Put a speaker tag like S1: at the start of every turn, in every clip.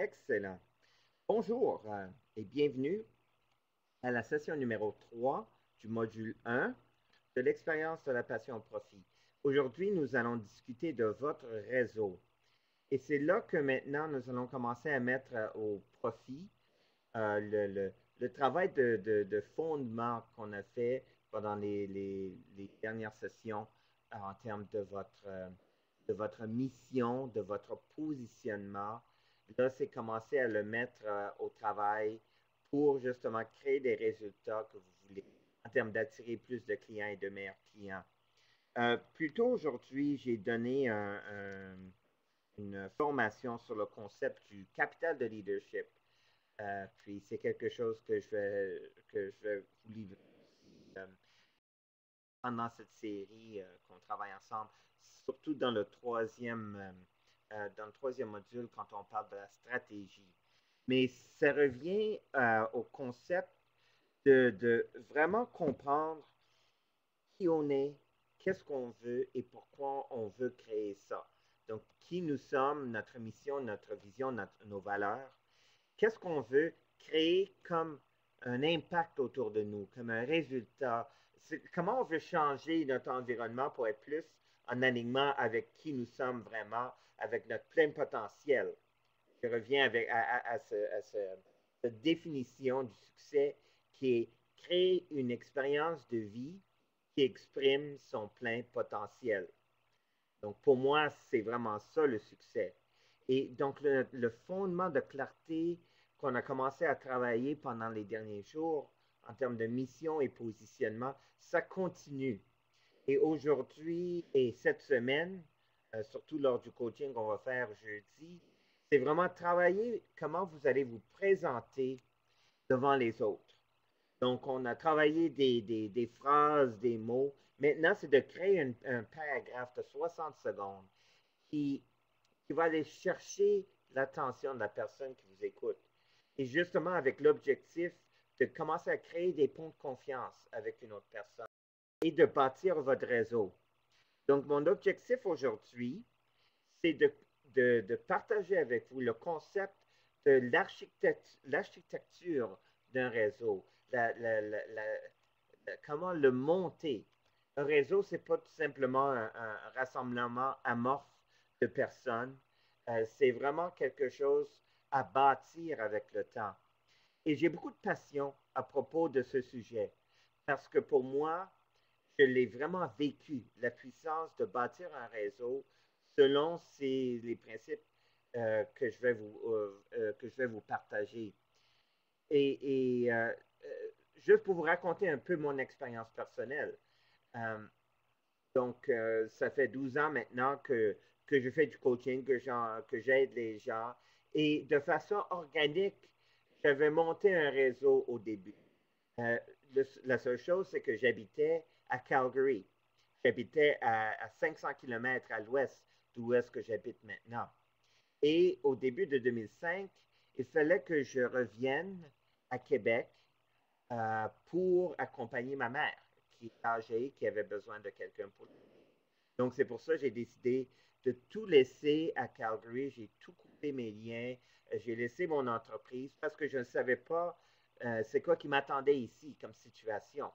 S1: Excellent. Bonjour et bienvenue à la session numéro 3 du module 1 de l'expérience de la passion au profit. Aujourd'hui, nous allons discuter de votre réseau. Et c'est là que maintenant, nous allons commencer à mettre au profit le travail de fondement qu'on a fait pendant les dernières sessions en termes de votre mission, de votre positionnement. Là, c'est commencer à le mettre au travail pour justement créer des résultats que vous voulez en termes d'attirer plus de clients et de meilleurs clients. Plus tôt aujourd'hui, j'ai donné une formation sur le concept du capital de leadership. Puis c'est quelque chose que je vais vous livrer pendant cette série qu'on travaille ensemble, surtout dans le troisième module quand on parle de la stratégie. Mais ça revient au concept de vraiment comprendre qui on est, qu'est-ce qu'on veut et pourquoi on veut créer ça. Donc, qui nous sommes, notre mission, notre vision, nos valeurs. Qu'est-ce qu'on veut créer comme un impact autour de nous, comme un résultat? Comment on veut changer notre environnement pour être plus en alignement avec qui nous sommes vraiment, avec notre plein potentiel? Je reviens à cette définition du succès qui est créer une expérience de vie qui exprime son plein potentiel. Donc, pour moi, c'est vraiment ça le succès. Et donc, le fondement de clarté qu'on a commencé à travailler pendant les derniers jours en termes de mission et positionnement, ça continue. Et aujourd'hui et cette semaine, surtout lors du coaching qu'on va faire jeudi, c'est vraiment travailler comment vous allez vous présenter devant les autres. Donc, on a travaillé des phrases, des mots. Maintenant, c'est de créer un paragraphe de 60 secondes qui, qui va aller chercher l'attention de la personne qui vous écoute. Et justement, avec l'objectif de commencer à créer des ponts de confiance avec une autre personne et de bâtir votre réseau. Donc, mon objectif aujourd'hui, c'est de partager avec vous le concept de l'architecture d'un réseau, comment le monter. Un réseau, c'est pas tout simplement un rassemblement amorphe de personnes. C'est vraiment quelque chose à bâtir avec le temps. Et j'ai beaucoup de passion à propos de ce sujet parce que pour moi, je l'ai vraiment vécu, la puissance de bâtir un réseau selon les principes que je vais vous partager. Et juste pour vous raconter un peu mon expérience personnelle. Euh, ça fait 12 ans maintenant que je fais du coaching, que j'aide les gens. Et de façon organique, j'avais monté un réseau au début. Euh, la seule chose, c'est que j'habitais à Calgary. J'habitais à 500 km à l'ouest d'où est-ce que j'habite maintenant. Et au début de 2005, il fallait que je revienne à Québec pour accompagner ma mère, qui est âgée, qui avait besoin de quelqu'un pour l'aider. Donc, c'est pour ça que j'ai décidé de tout laisser à Calgary. J'ai tout coupé mes liens. J'ai laissé mon entreprise parce que je ne savais pas c'est quoi qui m'attendait ici comme situation.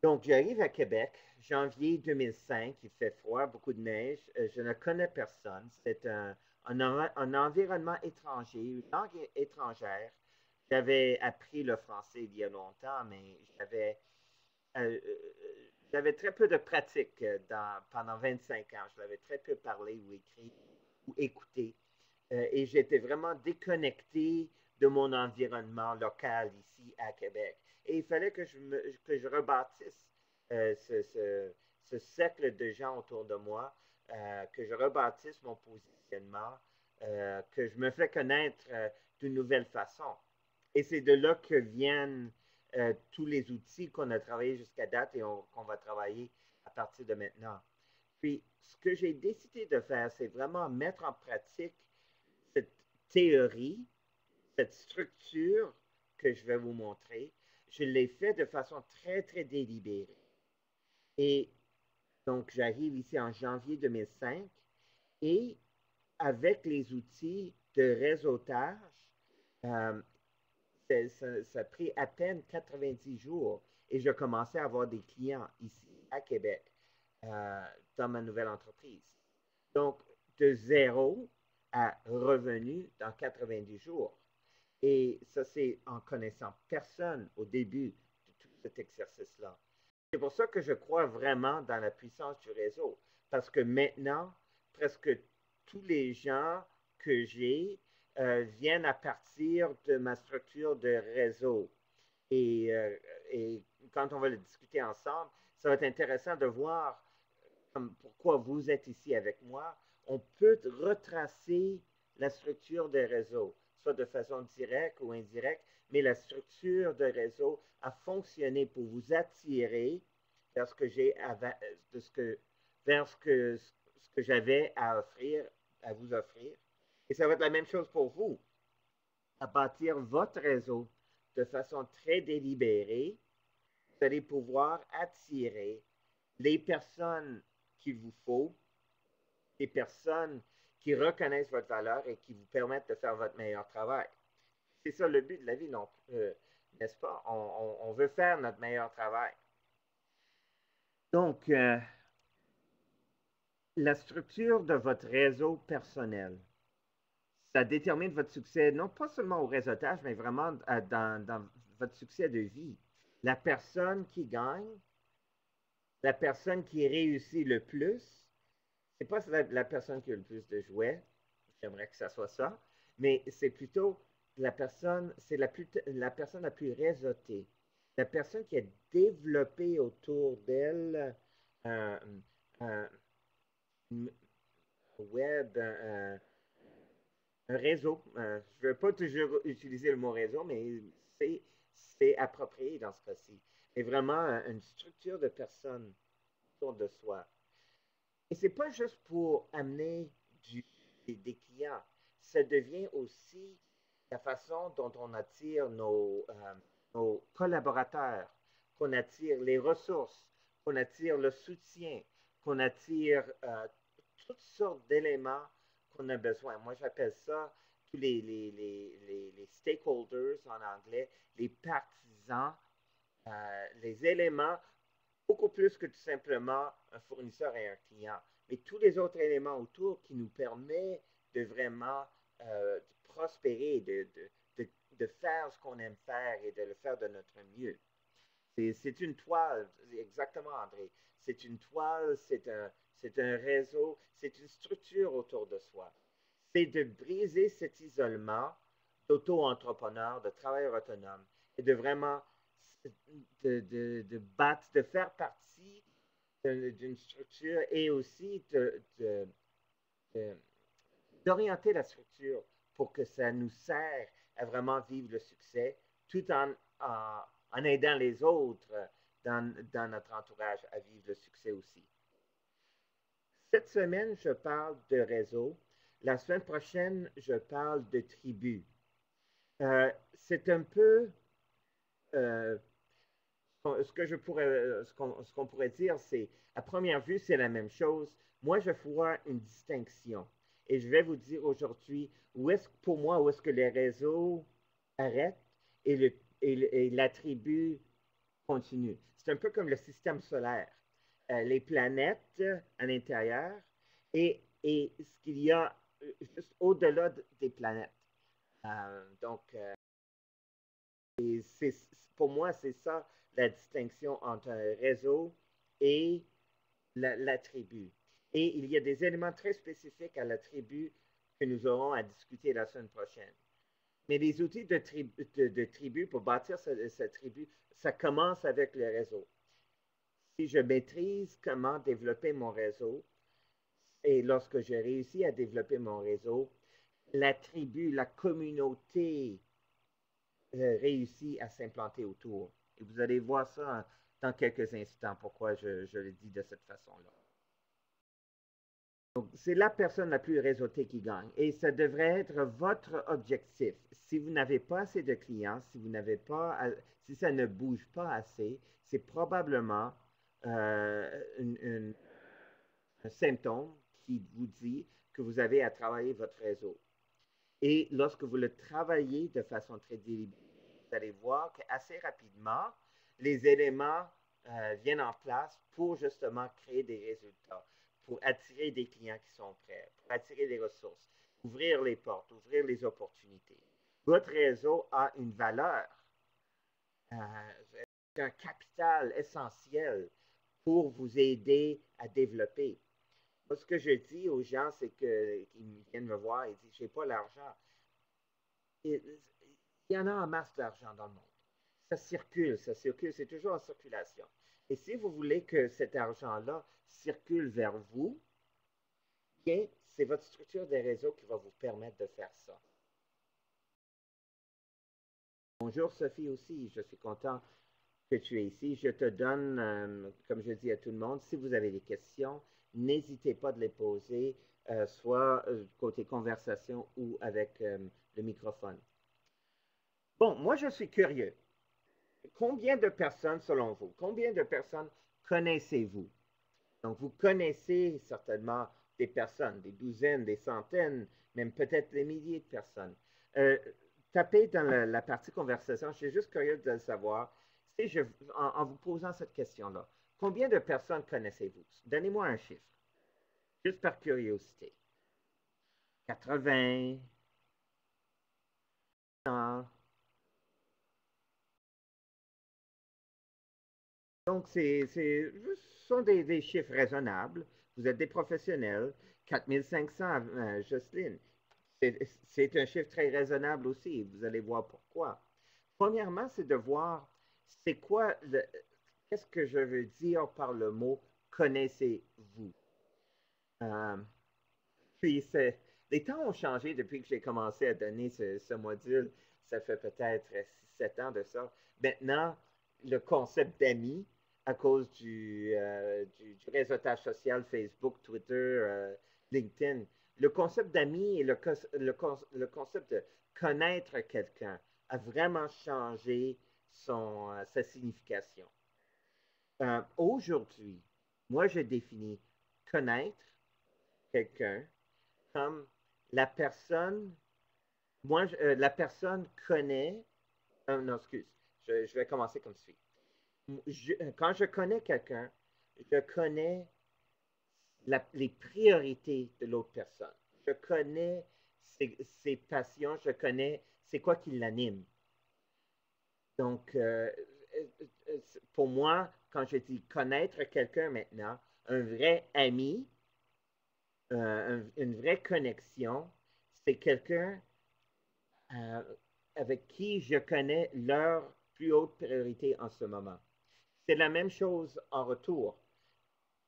S1: Donc, j'arrive à Québec, janvier 2005, il fait froid, beaucoup de neige, je ne connais personne, c'est un environnement étranger, une langue étrangère. J'avais appris le français il y a longtemps, mais euh, j'avais très peu de pratique pendant 25 ans. Je l'avais très peu parlé ou écrit ou écouté. Et j'étais vraiment déconnecté de mon environnement local ici à Québec. Et il fallait que je rebâtisse euh, ce, ce, ce cercle de gens autour de moi, que je rebâtisse mon positionnement, que je me fais connaître d'une nouvelle façon. Et c'est de là que viennent tous les outils qu'on a travaillés jusqu'à date et qu'on va travailler à partir de maintenant. Puis, ce que j'ai décidé de faire, c'est vraiment mettre en pratique cette théorie, cette structure que je vais vous montrer. Je l'ai fait de façon très, très délibérée. Et donc, j'arrive ici en janvier 2005 et avec les outils de réseautage, euh, ça a pris à peine 90 jours et je commençais à avoir des clients ici à Québec dans ma nouvelle entreprise. Donc, de zéro à revenu dans 90 jours. Et ça, c'est en connaissant personne au début de tout cet exercice-là. C'est pour ça que je crois vraiment dans la puissance du réseau. Parce que maintenant, presque tous les gens que j'ai viennent à partir de ma structure de réseau. Et, euh, et quand on va le discuter ensemble, ça va être intéressant de voir pourquoi vous êtes ici avec moi. On peut retracer la structure des réseaux, soit de façon directe ou indirecte, mais la structure de réseau a fonctionné pour vous attirer vers ce que j'ai de ce que, vers ce que j'avais à offrir, à vous offrir. Et ça va être la même chose pour vous, à bâtir votre réseau de façon très délibérée. Vous allez pouvoir attirer les personnes qu'il vous faut, les personnes qui reconnaissent votre valeur et qui vous permettent de faire votre meilleur travail. C'est ça le but de la vie, n'est-ce pas? On veut faire notre meilleur travail. Donc, la structure de votre réseau personnel, ça détermine votre succès, non pas seulement au réseautage, mais vraiment dans votre succès de vie. La personne qui gagne, la personne qui réussit le plus, c'est pas la personne qui a le plus de jouets, j'aimerais que ça soit ça, mais c'est plutôt la personne, c'est la personne la plus réseautée, la personne qui a développé autour d'elle un, un, un web, un réseau. Je ne veux pas toujours utiliser le mot réseau, mais c'est approprié dans ce cas-ci. C'est vraiment une structure de personnes autour de soi. Et ce n'est pas juste pour amener des clients, ça devient aussi la façon dont on attire nos collaborateurs, qu'on attire les ressources, qu'on attire le soutien, qu'on attire toutes sortes d'éléments qu'on a besoin. Moi, j'appelle ça tous les stakeholders en anglais, les partisans, les éléments beaucoup plus que tout simplement un fournisseur et un client, mais tous les autres éléments autour qui nous permettent de vraiment de prospérer, de faire ce qu'on aime faire et de le faire de notre mieux. C'est une toile, exactement André, c'est une toile, c'est un réseau, c'est une structure autour de soi. C'est de briser cet isolement d'auto-entrepreneur, de travailleur autonome et de vraiment de faire partie d'une structure et aussi d'orienter la structure pour que ça nous sert à vraiment vivre le succès tout en aidant les autres dans notre entourage à vivre le succès aussi. Cette semaine, je parle de réseau. La semaine prochaine, je parle de tribu. C'est un peu ce qu'on pourrait dire, c'est, à première vue, c'est la même chose. Moi, je ferai une distinction. Et je vais vous dire aujourd'hui, pour moi, où est-ce que les réseaux arrêtent et la tribu continue. C'est un peu comme le système solaire. Les planètes à l'intérieur et ce qu'il y a juste au-delà des planètes. Donc, pour moi, c'est ça la distinction entre un réseau et la tribu. Et il y a des éléments très spécifiques à la tribu que nous aurons à discuter la semaine prochaine. Mais les outils de tribu pour bâtir cette tribu, ça commence avec le réseau. Si je maîtrise comment développer mon réseau, et lorsque j'ai réussi à développer mon réseau, la tribu, la communauté réussit à s'implanter autour. Et vous allez voir ça dans quelques instants, pourquoi je le dis de cette façon-là. Donc, c'est la personne la plus réseautée qui gagne. Et ça devrait être votre objectif. Si vous n'avez pas assez de clients, si ça ne bouge pas assez, c'est probablement un symptôme qui vous dit que vous avez à travailler votre réseau. Et lorsque vous le travaillez de façon très délibérée, vous allez voir qu'assez rapidement, les éléments viennent en place pour justement créer des résultats, pour attirer des clients qui sont prêts, pour attirer des ressources, ouvrir les portes, ouvrir les opportunités. Votre réseau a une valeur, un capital essentiel pour vous aider à développer. Moi, ce que je dis aux gens, c'est qu'ils viennent me voir et disent, je n'ai pas l'argent. Il y en a en masse d'argent dans le monde. Ça circule, c'est toujours en circulation. Et si vous voulez que cet argent-là circule vers vous, bien, c'est votre structure des réseaux qui va vous permettre de faire ça. Bonjour Sophie aussi, je suis content que tu es ici. Je te donne, comme je dis à tout le monde, si vous avez des questions, n'hésitez pas de les poser, soit côté conversation ou avec le microphone. Bon, moi je suis curieux. Combien de personnes, selon vous, combien de personnes connaissez-vous? Donc, vous connaissez certainement des personnes, des douzaines, des centaines, même peut-être des milliers de personnes. Tapez dans la partie conversation, je suis juste curieux de le savoir, en vous posant cette question-là. Combien de personnes connaissez-vous? Donnez-moi un chiffre, juste par curiosité. 80, 100. Donc, ce sont des chiffres raisonnables. Vous êtes des professionnels. 4500, Jocelyne. C'est un chiffre très raisonnable aussi. Vous allez voir pourquoi. Premièrement, c'est de voir c'est quoi qu'est-ce que je veux dire par le mot connaissez-vous. Euh, puis, les temps ont changé depuis que j'ai commencé à donner ce module. Ça fait peut-être 6-7 ans de ça. Maintenant, le concept d'amis, à cause du réseautage social, Facebook, Twitter, LinkedIn, le concept d'amis et le concept de connaître quelqu'un a vraiment changé sa signification. Aujourd'hui, moi, je définis connaître quelqu'un comme la personne, la personne connaît, non, excuse, je vais commencer comme suit. Quand je connais quelqu'un, je connais les priorités de l'autre personne. Je connais ses passions, je connais c'est quoi qui l'anime. Donc, pour moi, quand je dis connaître quelqu'un maintenant, un vrai ami, une vraie connexion, c'est quelqu'un euh, avec qui je connais leur plus haute priorité en ce moment. C'est la même chose en retour.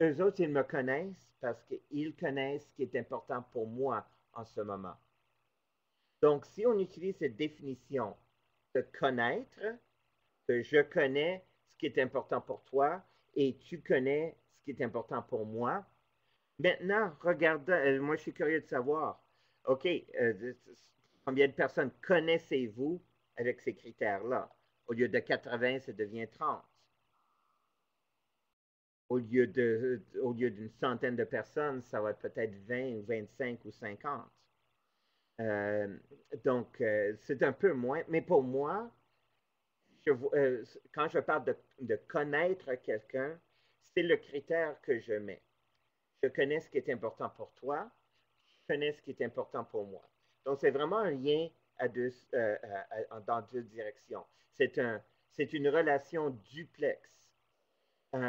S1: Eux autres, ils me connaissent parce qu'ils connaissent ce qui est important pour moi en ce moment. Donc, si on utilise cette définition de connaître, que je connais ce qui est important pour toi et tu connais ce qui est important pour moi, maintenant, regardez, moi je suis curieux de savoir, OK, combien de personnes connaissez-vous avec ces critères-là? Au lieu de 80, ça devient 30. Au lieu d'une centaine de personnes, ça va être peut-être 20 ou 25 ou 50. Euh, donc, c'est un peu moins. Mais pour moi, quand je parle de connaître quelqu'un, c'est le critère que je mets. Je connais ce qui est important pour toi, je connais ce qui est important pour moi. Donc, c'est vraiment un lien dans deux directions. C'est une relation duplex.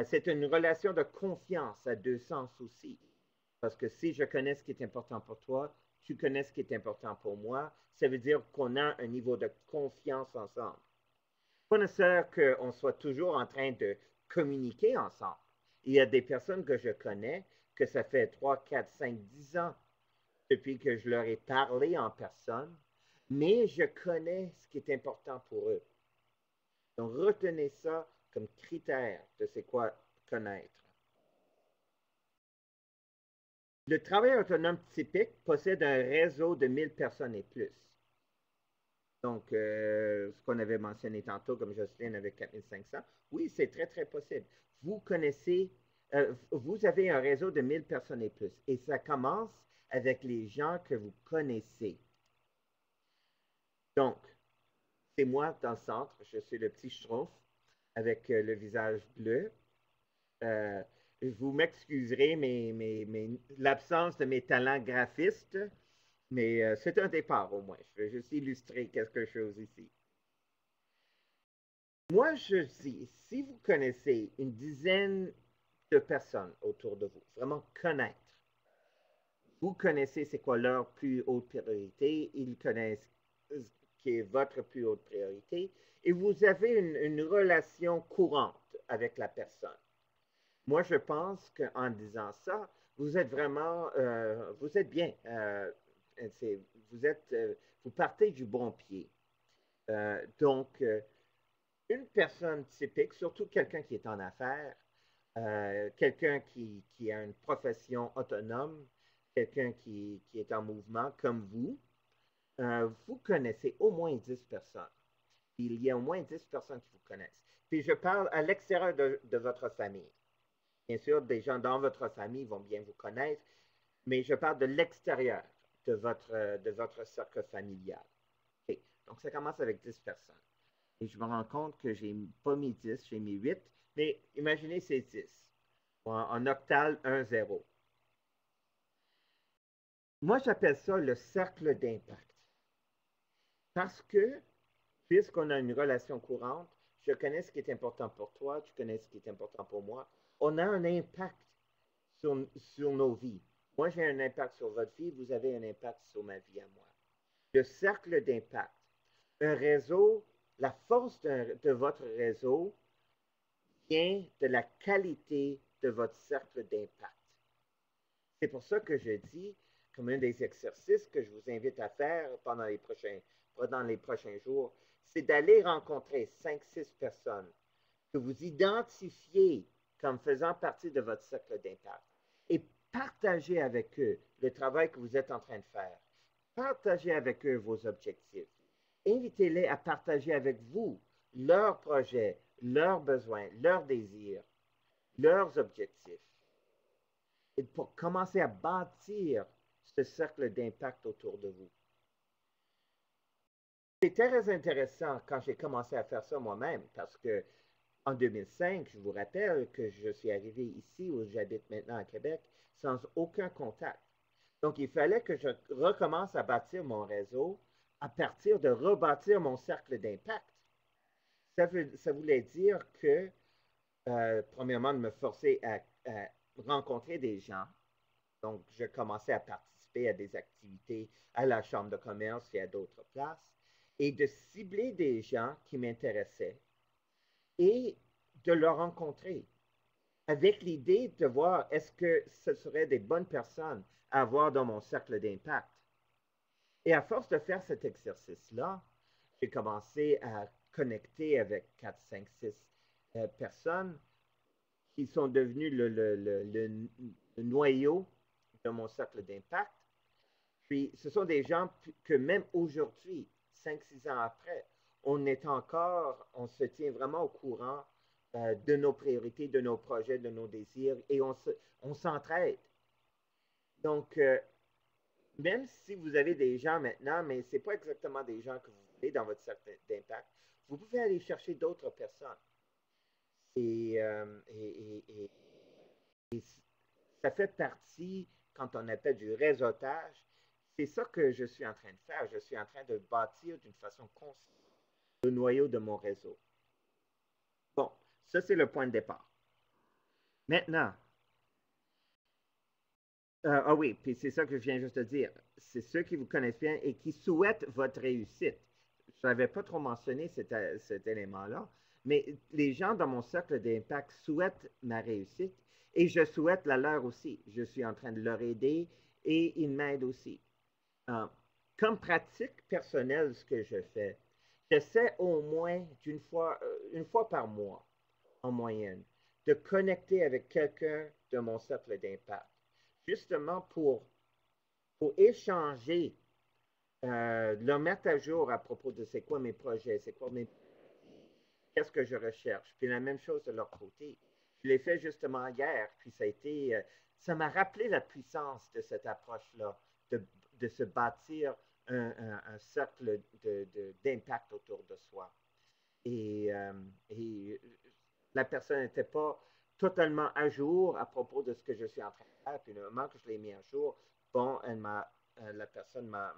S1: C'est une relation de confiance à deux sens aussi. Parce que si je connais ce qui est important pour toi, tu connais ce qui est important pour moi, ça veut dire qu'on a un niveau de confiance ensemble. Pas nécessaire qu'on soit toujours en train de communiquer ensemble. Il y a des personnes que je connais que ça fait 3, 4, 5, 10 ans depuis que je leur ai parlé en personne, mais je connais ce qui est important pour eux. Donc, retenez ça comme critère de c'est quoi connaître. Le travailleur autonome typique possède un réseau de 1000 personnes et plus. Donc, ce qu'on avait mentionné tantôt, comme Jocelyne avec 4500, oui, c'est très, très possible. Vous connaissez Vous avez un réseau de 1000 personnes et plus. Et ça commence avec les gens que vous connaissez. Donc, c'est moi dans le centre. Je suis le petit Schtroumpf avec le visage bleu. Euh, vous m'excuserez l'absence de mes talents graphistes, mais c'est un départ au moins. Je vais juste illustrer quelque chose ici. Moi, je dis, si vous connaissez une dizaine de personnes autour de vous, vraiment connaître, vous connaissez c'est quoi leur plus haute priorité, ils connaissent qui est votre plus haute priorité, et vous avez une relation courante avec la personne. Moi, je pense qu'en disant ça, vous êtes vraiment, vous êtes bien. Vous êtes, vous partez du bon pied. Donc, une personne typique, surtout quelqu'un qui est en affaires, quelqu'un qui a une profession autonome, quelqu'un qui est en mouvement comme vous connaissez au moins 10 personnes. Il y a au moins 10 personnes qui vous connaissent. Puis je parle à l'extérieur de votre famille. Bien sûr, des gens dans votre famille vont bien vous connaître, mais je parle de l'extérieur de votre cercle familial. Okay. Donc, ça commence avec 10 personnes. Et je me rends compte que j'ai pas mis 10, j'ai mis 8, mais imaginez c'est 10. En octal, 1, 0. Moi, j'appelle ça le cercle d'impact. Parce que, puisqu'on a une relation courante, je connais ce qui est important pour toi, tu connais ce qui est important pour moi, on a un impact sur nos vies. Moi, j'ai un impact sur votre vie, vous avez un impact sur ma vie à moi. Le cercle d'impact. Un réseau, la force de votre réseau vient de la qualité de votre cercle d'impact. C'est pour ça que je dis, comme un des exercices que je vous invite à faire pendant les prochains jours, c'est d'aller rencontrer 5, 6 personnes que vous identifiez comme faisant partie de votre cercle d'impact et partagez avec eux le travail que vous êtes en train de faire. Partagez avec eux vos objectifs. Invitez-les à partager avec vous leurs projets, leurs besoins, leurs désirs, leurs objectifs. Et pour commencer à bâtir ce cercle d'impact autour de vous. C'est très intéressant quand j'ai commencé à faire ça moi-même parce que en 2005, je vous rappelle que je suis arrivé ici où j'habite maintenant à Québec sans aucun contact. Donc, il fallait que je recommence à bâtir mon réseau à partir de rebâtir mon cercle d'impact. Ça voulait dire que, premièrement, de me forcer à rencontrer des gens. Donc, je commençais à participer à des activités à la Chambre de commerce et à d'autres places et de cibler des gens qui m'intéressaient et de le rencontrer avec l'idée de voir est-ce que ce seraient des bonnes personnes à avoir dans mon cercle d'impact. Et à force de faire cet exercice-là, j'ai commencé à connecter avec 4, 5, 6 personnes qui sont devenues le noyau de mon cercle d'impact. Puis, ce sont des gens que même aujourd'hui, 5, 6 ans après, on se tient vraiment au courant de nos priorités, de nos projets, de nos désirs, et on s'entraide. Donc, même si vous avez des gens maintenant, mais ce n'est pas exactement des gens que vous voulez dans votre cercle d'impact, vous pouvez aller chercher d'autres personnes. Et ça fait partie, quand on appelle du réseautage, c'est ça que je suis en train de faire. Je suis en train de bâtir d'une façon consciente le noyau de mon réseau. Bon, ça c'est le point de départ. Maintenant, ah oui, puis c'est ça que je viens juste de dire. C'est ceux qui vous connaissent bien et qui souhaitent votre réussite. Je n'avais pas trop mentionné cet élément-là, mais les gens dans mon cercle d'impact souhaitent ma réussite et je souhaite la leur aussi. Je suis en train de leur aider et ils m'aident aussi. Comme pratique personnelle, ce que je fais, j'essaie au moins une fois par mois, en moyenne, de connecter avec quelqu'un de mon cercle d'impact, justement pour échanger, leur mettre à jour à propos de c'est quoi mes projets, c'est quoi qu'est-ce que je recherche. Puis la même chose de leur côté. Je l'ai fait justement hier, puis ça m'a rappelé la puissance de cette approche-là, de, de se bâtir un cercle d'impact autour de soi. Et, euh, et la personne n'était pas totalement à jour à propos de ce que je suis en train de faire. Puis le moment que je l'ai mis à jour, bon, la personne m'a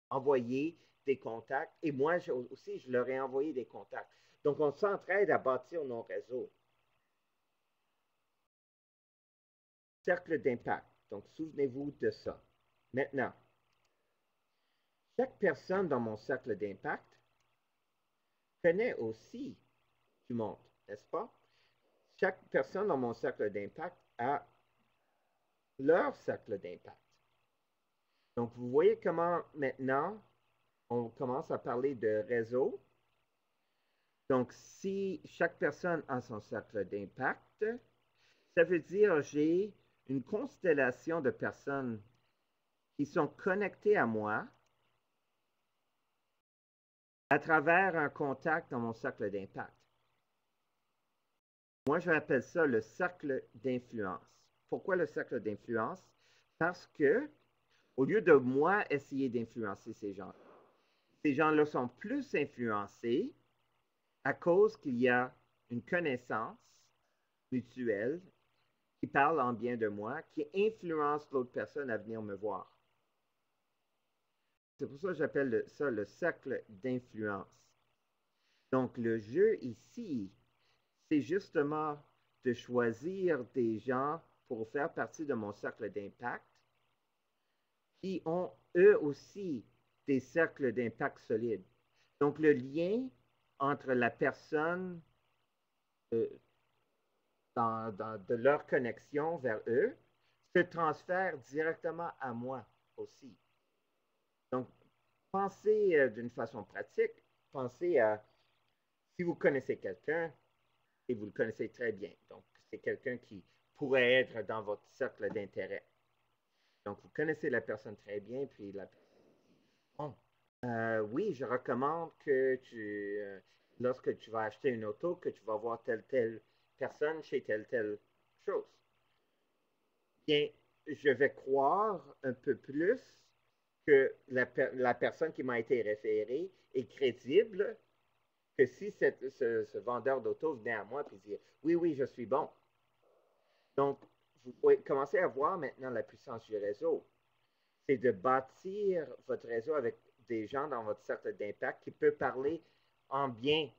S1: envoyé des contacts et moi aussi, je leur ai envoyé des contacts. Donc, on s'entraide à bâtir nos réseaux. Cercle d'impact. Donc, souvenez-vous de ça. Maintenant, chaque personne dans mon cercle d'impact connaît aussi du monde, n'est-ce pas? Chaque personne dans mon cercle d'impact a leur cercle d'impact. Donc, vous voyez comment maintenant on commence à parler de réseau. Donc, si chaque personne a son cercle d'impact, ça veut dire j'ai une constellation de personnes qui sont connectées à moi à travers un contact dans mon cercle d'impact. Moi, je appelle ça le cercle d'influence. Pourquoi le cercle d'influence? Parce que, au lieu de moi essayer d'influencer ces gens-là sont plus influencés à cause qu'il y a une connaissance mutuelle qui parle en bien de moi, qui influence l'autre personne à venir me voir. C'est pour ça que j'appelle ça le cercle d'influence. Donc, le jeu ici, c'est justement de choisir des gens pour faire partie de mon cercle d'impact qui ont eux aussi des cercles d'impact solides. Donc, le lien entre la personne euh, de leur connexion vers eux se transfère directement à moi aussi. Donc, pensez d'une façon pratique, pensez à si vous connaissez quelqu'un et vous le connaissez très bien. Donc, c'est quelqu'un qui pourrait être dans votre cercle d'intérêt. Donc, vous connaissez la personne très bien, puis la personne dit, bon, oui, je recommande que lorsque tu vas acheter une auto, que tu vas voir telle personne chez telle chose. Bien, je vais croire un peu plus que la personne qui m'a été référée est crédible que si ce vendeur d'auto venait à moi et disait oui, oui, je suis bon. Donc, vous pouvez commencer à voir maintenant la puissance du réseau. C'est de bâtir votre réseau avec des gens dans votre cercle d'impact qui peuvent parler en bien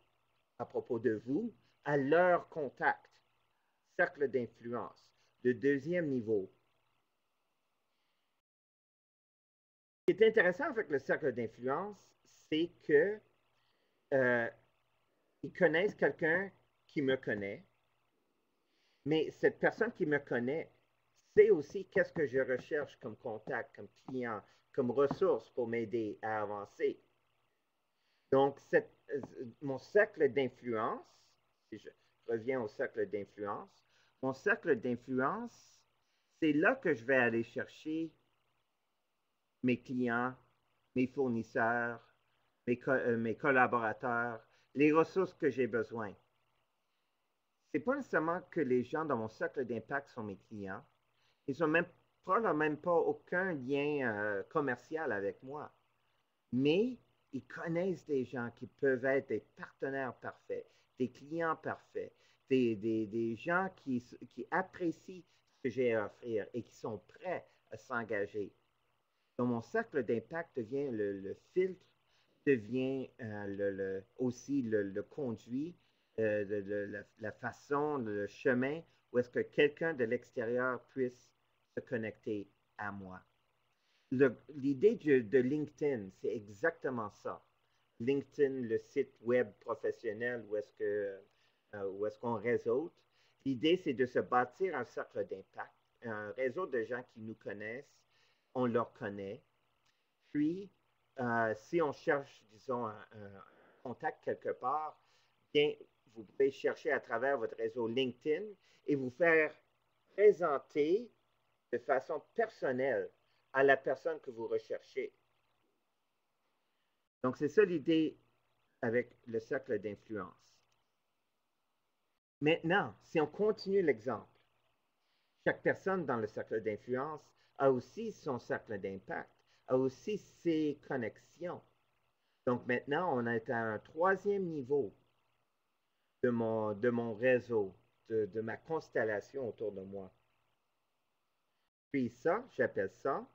S1: à propos de vous à leur contact. Cercle d'influence. Le deuxième niveau. Ce qui est intéressant avec le cercle d'influence, c'est que ils connaissent quelqu'un qui me connaît, mais cette personne qui me connaît sait aussi qu'est-ce que je recherche comme contact, comme client, comme ressource pour m'aider à avancer. Donc, mon cercle d'influence, si je reviens au cercle d'influence, mon cercle d'influence, c'est là que je vais aller chercher mes clients, mes fournisseurs, mes collaborateurs, les ressources que j'ai besoin. C'est pas nécessairement que les gens dans mon cercle d'impact sont mes clients. Ils n'ont même pas aucun lien commercial avec moi. Mais ils connaissent des gens qui peuvent être des partenaires parfaits, des clients parfaits, des gens qui apprécient ce que j'ai à offrir et qui sont prêts à s'engager. Donc, mon cercle d'impact devient le filtre, devient aussi le conduit, la façon, le chemin où est-ce que quelqu'un de l'extérieur puisse se connecter à moi. L'idée de LinkedIn, c'est exactement ça. LinkedIn, le site web professionnel où est-ce qu'on réseaute. L'idée, c'est de se bâtir un cercle d'impact, un réseau de gens qui nous connaissent, on leur connaît. Puis, si on cherche, disons, un contact quelque part, bien, vous pouvez chercher à travers votre réseau LinkedIn et vous faire présenter de façon personnelle à la personne que vous recherchez. Donc, c'est ça l'idée avec le cercle d'influence. Maintenant, si on continue l'exemple, chaque personne dans le cercle d'influence a aussi son cercle d'impact, a aussi ses connexions. Donc maintenant, on est à un troisième niveau de mon réseau, de ma constellation autour de moi. Puis ça, j'appelle ça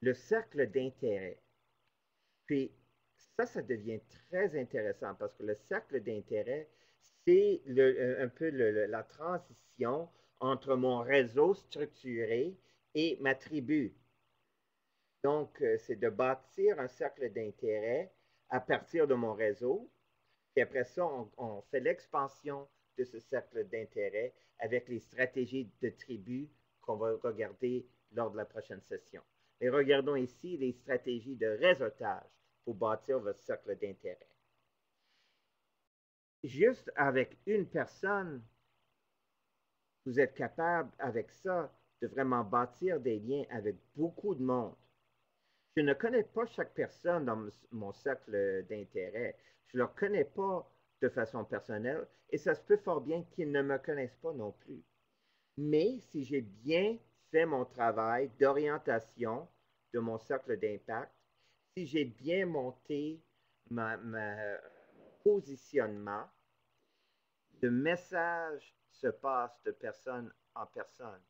S1: le cercle d'intérêt. Puis ça devient très intéressant parce que le cercle d'intérêt, c'est un peu la transition entre mon réseau structuré et ma tribu. Donc, c'est de bâtir un cercle d'intérêt à partir de mon réseau. Puis après ça, on fait l'expansion de ce cercle d'intérêt avec les stratégies de tribu qu'on va regarder lors de la prochaine session. Et regardons ici les stratégies de réseautage pour bâtir votre cercle d'intérêt. Juste avec une personne, vous êtes capable avec ça de vraiment bâtir des liens avec beaucoup de monde. Je ne connais pas chaque personne dans mon cercle d'intérêt. Je ne leur connais pas de façon personnelle et ça se peut fort bien qu'ils ne me connaissent pas non plus. Mais si j'ai bien fait mon travail d'orientation de mon cercle d'impact, si j'ai bien monté ma positionnement, le message se passe de personne en personne.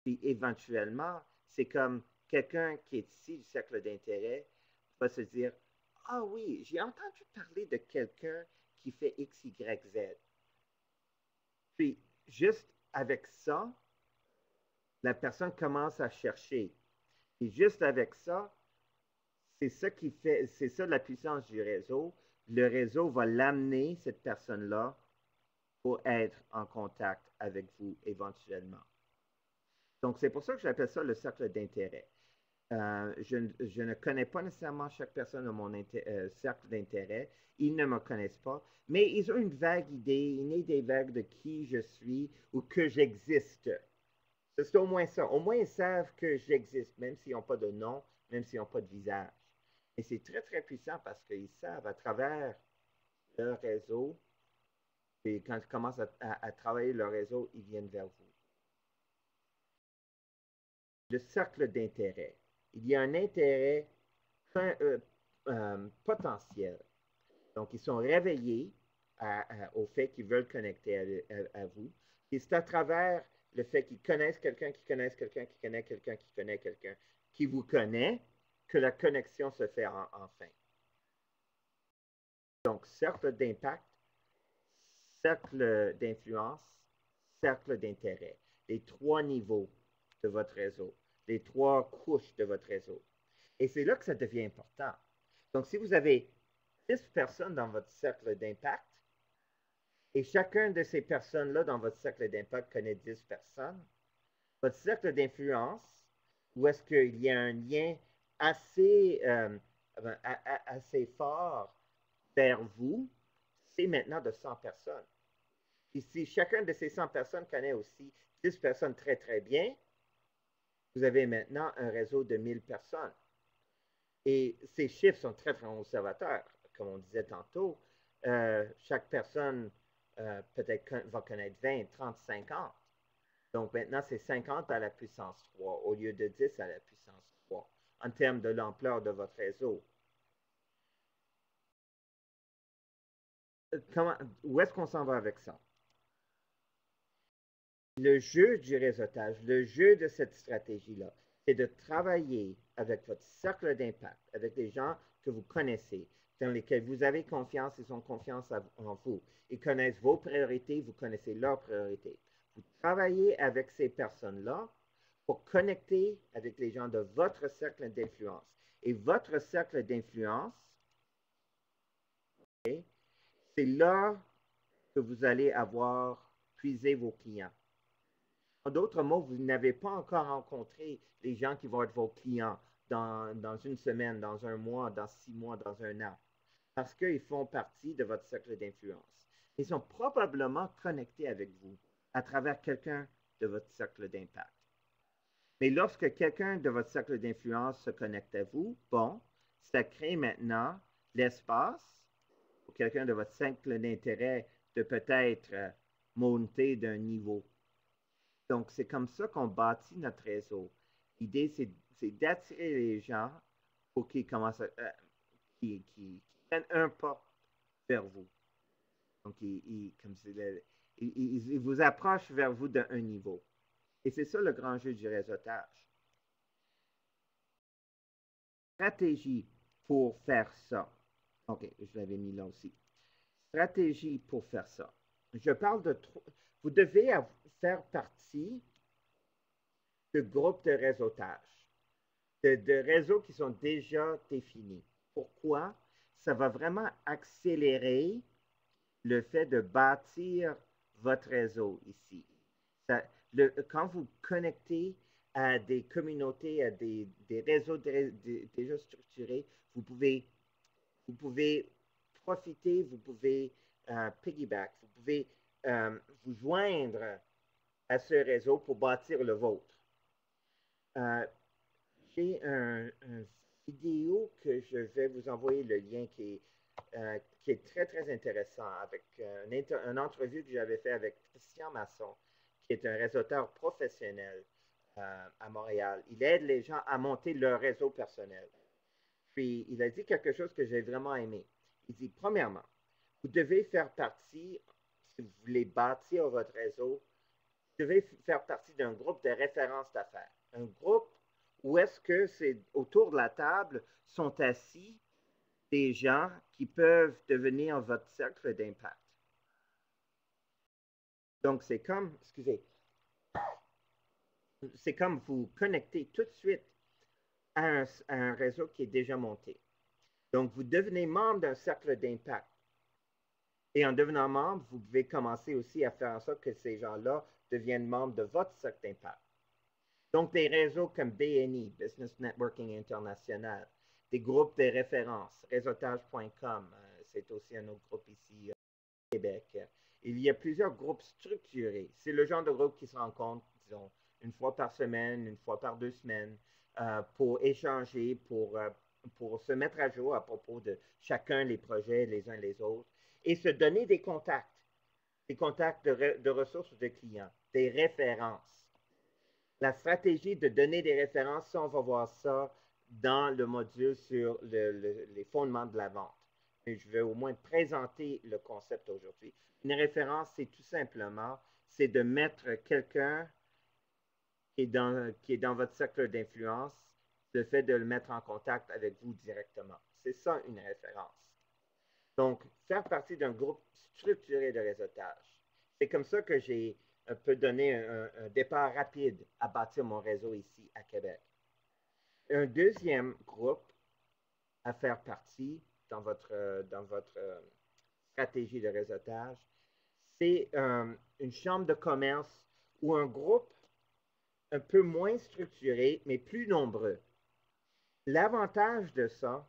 S1: Puis éventuellement, c'est comme quelqu'un qui est ici du cercle d'intérêt va se dire, ah oui, j'ai entendu parler de quelqu'un qui fait X, Y, Z. Puis juste avec ça, la personne commence à chercher. Et juste avec ça, c'est ça qui fait, c'est ça la puissance du réseau. Le réseau va l'amener, cette personne-là, pour être en contact avec vous éventuellement. Donc, c'est pour ça que j'appelle ça le cercle d'intérêt. Je ne connais pas nécessairement chaque personne de mon cercle d'intérêt. Ils ne me connaissent pas, mais ils ont une vague idée, une idée vague de qui je suis ou que j'existe. C'est au moins ça. Au moins, ils savent que j'existe, même s'ils n'ont pas de nom, même s'ils n'ont pas de visage. Et c'est très, très puissant parce qu'ils savent à travers leur réseau, et quand ils commencent à travailler leur réseau, ils viennent vers vous. Le cercle d'intérêt. Il y a un intérêt potentiel. Donc, ils sont réveillés au fait qu'ils veulent connecter à vous. Et c'est à travers le fait qu'ils connaissent quelqu'un, qui connaissent quelqu'un, qui connaît quelqu'un, qui connaît quelqu'un, qui vous connaît, que la connexion se fait enfin. Donc, cercle d'impact, cercle d'influence, cercle d'intérêt. Les trois niveaux de votre réseau, les trois couches de votre réseau. Et c'est là que ça devient important. Donc, si vous avez 10 personnes dans votre cercle d'impact, et chacun de ces personnes-là dans votre cercle d'impact connaît 10 personnes, votre cercle d'influence, où est-ce qu'il y a un lien assez fort vers vous, c'est maintenant de 100 personnes. Et si chacun de ces 100 personnes connaît aussi 10 personnes très, très bien, vous avez maintenant un réseau de 1000 personnes. Et ces chiffres sont très, très conservateurs. Comme on disait tantôt, chaque personne peut-être va connaître 20, 30, 50. Donc maintenant, c'est 50 à la puissance 3 au lieu de 10 à la puissance 3 en termes de l'ampleur de votre réseau. Où est-ce qu'on s'en va avec ça? Le jeu du réseautage, le jeu de cette stratégie-là, c'est de travailler avec votre cercle d'impact, avec des gens que vous connaissez, dans lesquels vous avez confiance, ils ont confiance en vous. Ils connaissent vos priorités, vous connaissez leurs priorités. Vous travaillez avec ces personnes-là pour connecter avec les gens de votre cercle d'influence. Et votre cercle d'influence, okay, c'est là que vous allez avoir puisé vos clients. En d'autres mots, vous n'avez pas encore rencontré les gens qui vont être vos clients dans une semaine, dans un mois, dans 6 mois, dans un an, parce qu'ils font partie de votre cercle d'influence. Ils sont probablement connectés avec vous à travers quelqu'un de votre cercle d'impact. Mais lorsque quelqu'un de votre cercle d'influence se connecte à vous, bon, ça crée maintenant l'espace pour quelqu'un de votre cercle d'intérêt de peut-être monter d'un niveau. Donc, c'est comme ça qu'on bâtit notre réseau. L'idée, c'est d'attirer les gens pour qu'ils commencent qui prennent un pas vers vous. Donc, ils vous approchent vers vous d'un niveau. Et c'est ça le grand jeu du réseautage. Stratégie pour faire ça. OK, je l'avais mis là aussi. Stratégie pour faire ça. Je parle de vous devez faire partie de groupes de réseautage, de réseaux qui sont déjà définis. Pourquoi? Ça va vraiment accélérer le fait de bâtir votre réseau ici. Quand vous connectez à des communautés, à des réseaux déjà structurés, vous pouvez profiter, vous pouvez piggyback, vous pouvez vous joindre à ce réseau pour bâtir le vôtre. J'ai un vidéo que je vais vous envoyer le lien qui est très, très intéressant avec une entrevue que j'avais fait avec Christian Masson, qui est un réseauteur professionnel à Montréal. Il aide les gens à monter leur réseau personnel. Puis, il a dit quelque chose que j'ai vraiment aimé. Il dit, premièrement, vous devez faire partie, si vous voulez bâtir votre réseau, vous devez faire partie d'un groupe de référence d'affaires. Un groupe où est-ce que c'est autour de la table sont assis des gens qui peuvent devenir votre cercle d'impact. Donc, c'est comme vous connecter tout de suite à un réseau qui est déjà monté. Donc, vous devenez membre d'un cercle d'impact. Et en devenant membre, vous pouvez commencer aussi à faire en sorte que ces gens-là deviennent membres de votre cercle d'impact. Donc, des réseaux comme BNI, Business Networking International, des groupes de référence, réseautage.com, c'est aussi un autre groupe ici au Québec. Il y a plusieurs groupes structurés. C'est le genre de groupe qui se rencontre, disons, une fois par semaine, une fois par 2 semaines, pour échanger, pour se mettre à jour à propos de chacun les projets les uns les autres et se donner des contacts de ressources de clients, des références. La stratégie de donner des références, ça, on va voir ça dans le module sur les fondements de la vente. Et je vais au moins présenter le concept aujourd'hui. Une référence, c'est tout simplement, c'est de mettre quelqu'un qui est dans votre cercle d'influence, le fait de le mettre en contact avec vous directement. C'est ça une référence. Donc, faire partie d'un groupe structuré de réseautage. C'est comme ça que j'ai un peu donné un départ rapide à bâtir mon réseau ici à Québec. Un deuxième groupe à faire partie dans votre stratégie de réseautage, c'est une chambre de commerce ou un groupe un peu moins structuré, mais plus nombreux. L'avantage de ça,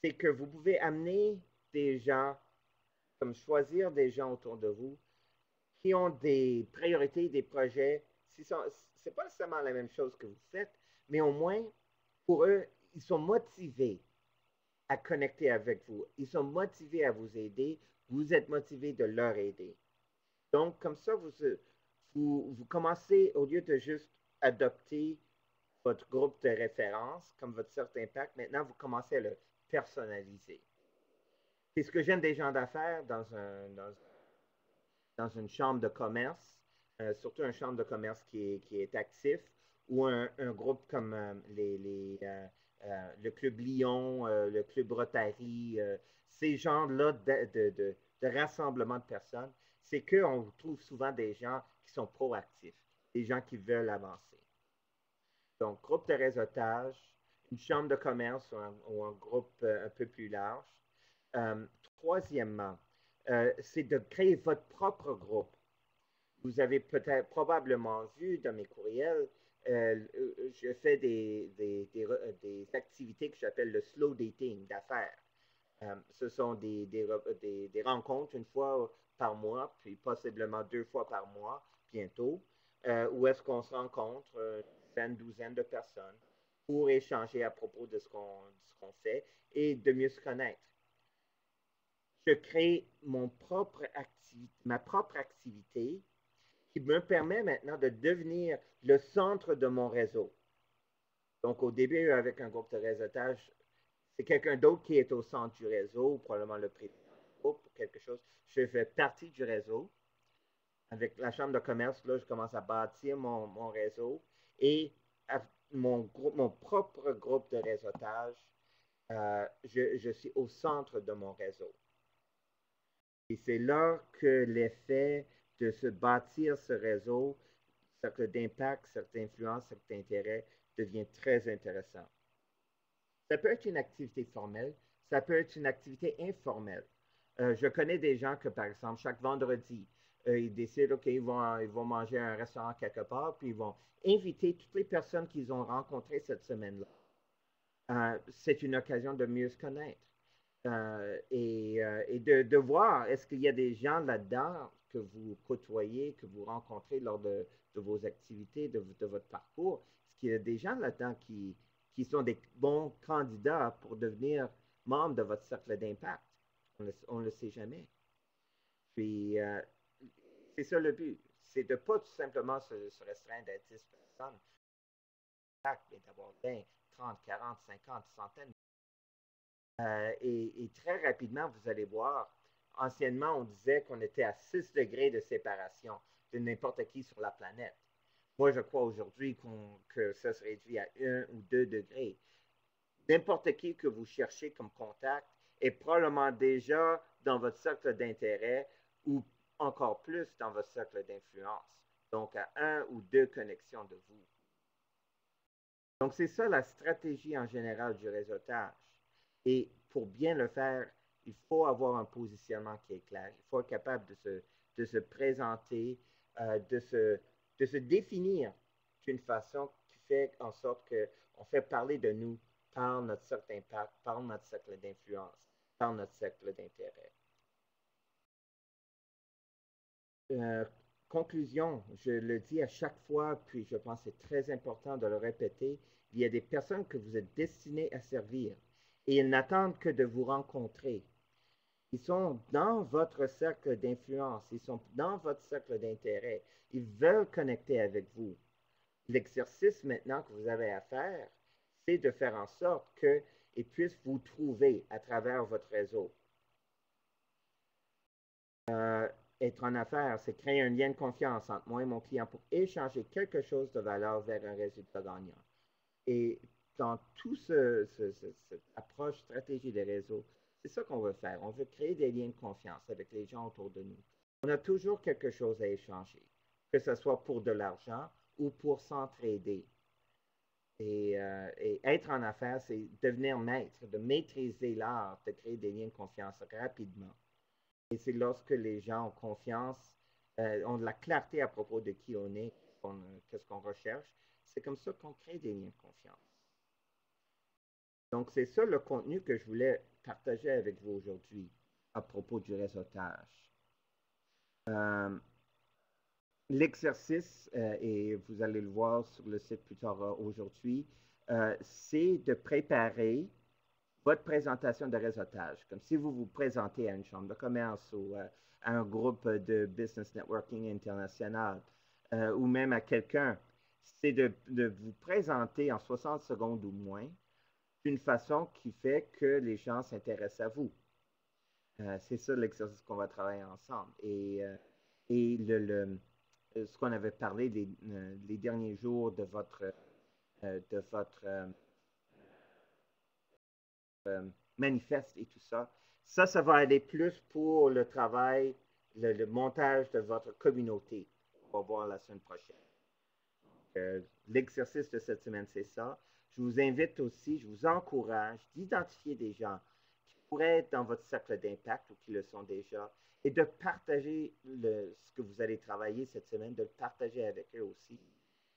S1: c'est que vous pouvez amener des gens, comme choisir des gens autour de vous qui ont des priorités, des projets. Ce n'est pas nécessairement la même chose que vous faites, mais au moins, pour eux, ils sont motivés à connecter avec vous. Ils sont motivés à vous aider. Vous êtes motivés de leur aider. Donc, comme ça, vous commencez, au lieu de juste adopter votre groupe de référence comme votre cercle d'impact, maintenant, vous commencez à le personnaliser. C'est ce que j'aime des gens d'affaires dans une chambre de commerce, surtout une chambre de commerce qui est actif, ou un groupe comme le Club Lyon, le Club Rotary, ces genres-là de rassemblement de personnes, c'est qu'on trouve souvent des gens qui sont proactifs, des gens qui veulent avancer. Donc, groupe de réseautage, une chambre de commerce ou un groupe un peu plus large. Troisièmement, c'est de créer votre propre groupe. Vous avez peut-être probablement vu dans mes courriels, je fais des activités que j'appelle le slow dating d'affaires. Ce sont des rencontres une fois par mois, puis possiblement 2 fois par mois, bientôt, où est-ce qu'on se rencontre, une douzaine de personnes, pour échanger à propos de ce qu'on fait et de mieux se connaître. je crée ma propre activité qui me permet maintenant de devenir le centre de mon réseau. Donc, au début, avec un groupe de réseautage, c'est quelqu'un d'autre qui est au centre du réseau, probablement le président du groupe ou quelque chose. Je fais partie du réseau. Avec la chambre de commerce, là, je commence à bâtir mon réseau et mon propre groupe de réseautage, je suis au centre de mon réseau. Et c'est là que l'effet de se bâtir ce réseau, cercle d'impact, cercle d'influence, cercle d'intérêt, devient très intéressant. Ça peut être une activité formelle, ça peut être une activité informelle. Je connais des gens que, par exemple, chaque vendredi, ils décident, OK, ils vont manger à un restaurant quelque part, puis ils vont inviter toutes les personnes qu'ils ont rencontrées cette semaine-là. C'est une occasion de mieux se connaître et de voir est-ce qu'il y a des gens là-dedans que vous côtoyez, que vous rencontrez lors de vos activités, de votre parcours. Est-ce qu'il y a des gens là-dedans qui sont des bons candidats pour devenir membres de votre cercle d'impact? On ne le sait jamais. Puis, c'est ça le but. C'est de ne pas tout simplement se restreindre à 10 personnes, mais d'avoir 20, 30, 40, 50, centaines. Et très rapidement, vous allez voir, anciennement, on disait qu'on était à 6 degrés de séparation de n'importe qui sur la planète. Moi, je crois aujourd'hui que ça se réduit à 1 ou 2 degrés. N'importe qui que vous cherchez comme contact est probablement déjà dans votre cercle d'intérêt ou encore plus dans votre cercle d'influence. Donc, à 1 ou 2 connexions de vous. Donc, c'est ça la stratégie en général du réseautage. Et pour bien le faire, il faut avoir un positionnement qui est clair. Il faut être capable de se présenter, de se définir d'une façon qui fait en sorte qu'on fait parler de nous par notre cercle d'impact, par notre cercle d'influence, par notre cercle d'intérêt. Conclusion, je le dis à chaque fois, puis je pense que c'est très important de le répéter, il y a des personnes que vous êtes destinées à servir et ils n'attendent que de vous rencontrer. Ils sont dans votre cercle d'influence, ils sont dans votre cercle d'intérêt, ils veulent connecter avec vous. L'exercice maintenant que vous avez à faire, c'est de faire en sorte qu'ils puissent vous trouver à travers votre réseau. Être en affaires, c'est créer un lien de confiance entre moi et mon client pour échanger quelque chose de valeur vers un résultat gagnant. Et dans toute cette approche stratégie des réseaux, c'est ça qu'on veut faire. On veut créer des liens de confiance avec les gens autour de nous. On a toujours quelque chose à échanger, que ce soit pour de l'argent ou pour s'entraider. Et être en affaires, c'est devenir maître, de maîtriser l'art, de créer des liens de confiance rapidement. Et c'est lorsque les gens ont confiance, ont de la clarté à propos de qui on est, qu'est-ce qu'on recherche, c'est comme ça qu'on crée des liens de confiance. Donc, c'est ça le contenu que je voulais partager avec vous aujourd'hui à propos du réseautage. L'exercice, et vous allez le voir sur le site plus tard aujourd'hui, c'est de préparer votre présentation de réseautage. Comme si vous vous présentez à une chambre de commerce ou à un groupe de business networking international ou même à quelqu'un, c'est de vous présenter en 60 secondes ou moins d'une façon qui fait que les gens s'intéressent à vous. C'est ça l'exercice qu'on va travailler ensemble. Et ce qu'on avait parlé les derniers jours de votre manifeste et tout ça, ça va aller plus pour le travail, le montage de votre communauté. On va voir la semaine prochaine. L'exercice de cette semaine, c'est ça. Je vous invite aussi, je vous encourage d'identifier des gens qui pourraient être dans votre cercle d'impact ou qui le sont déjà et de partager ce que vous allez travailler cette semaine, de le partager avec eux aussi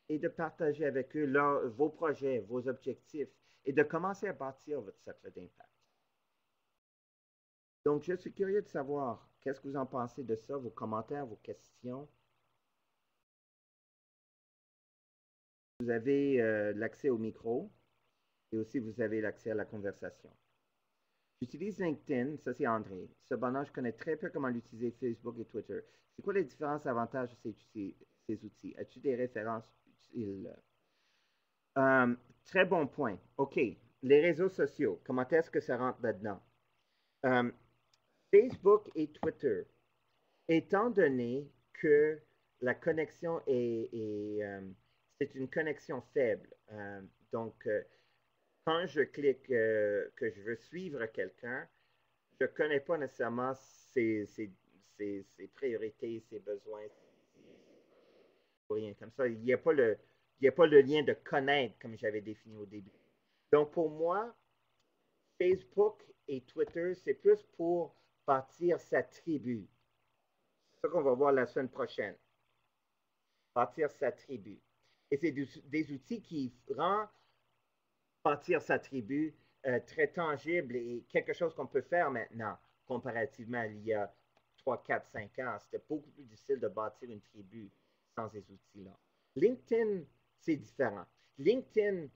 S1: et de partager avec eux vos projets, vos objectifs et de commencer à bâtir votre cercle d'impact. Donc, je suis curieux de savoir qu'est-ce que vous en pensez de ça, vos commentaires, vos questions. Vous avez l'accès au micro et aussi vous avez l'accès à la conversation. J'utilise LinkedIn, ça c'est André. Cependant, je connais très peu comment l'utiliser Facebook et Twitter. C'est quoi les différents avantages de ces outils? As-tu des références utiles? Euh, Très bon point. OK. Les réseaux sociaux, comment est-ce que ça rentre là-dedans? Euh, Facebook et Twitter, étant donné que la connexion c'est une connexion faible. Donc, quand je clique que je veux suivre quelqu'un, je ne connais pas nécessairement ses priorités, ses besoins, rien comme ça. Il n'y a pas le lien de connaître comme j'avais défini au début. Donc, pour moi, Facebook et Twitter, c'est plus pour bâtir sa tribu. C'est ça qu'on va voir la semaine prochaine. Bâtir sa tribu. Et c'est des outils qui rendent bâtir sa tribu très tangible et quelque chose qu'on peut faire maintenant, comparativement à il y a 3, 4, 5 ans. C'était beaucoup plus difficile de bâtir une tribu sans ces outils-là. LinkedIn, c'est différent. LinkedIn,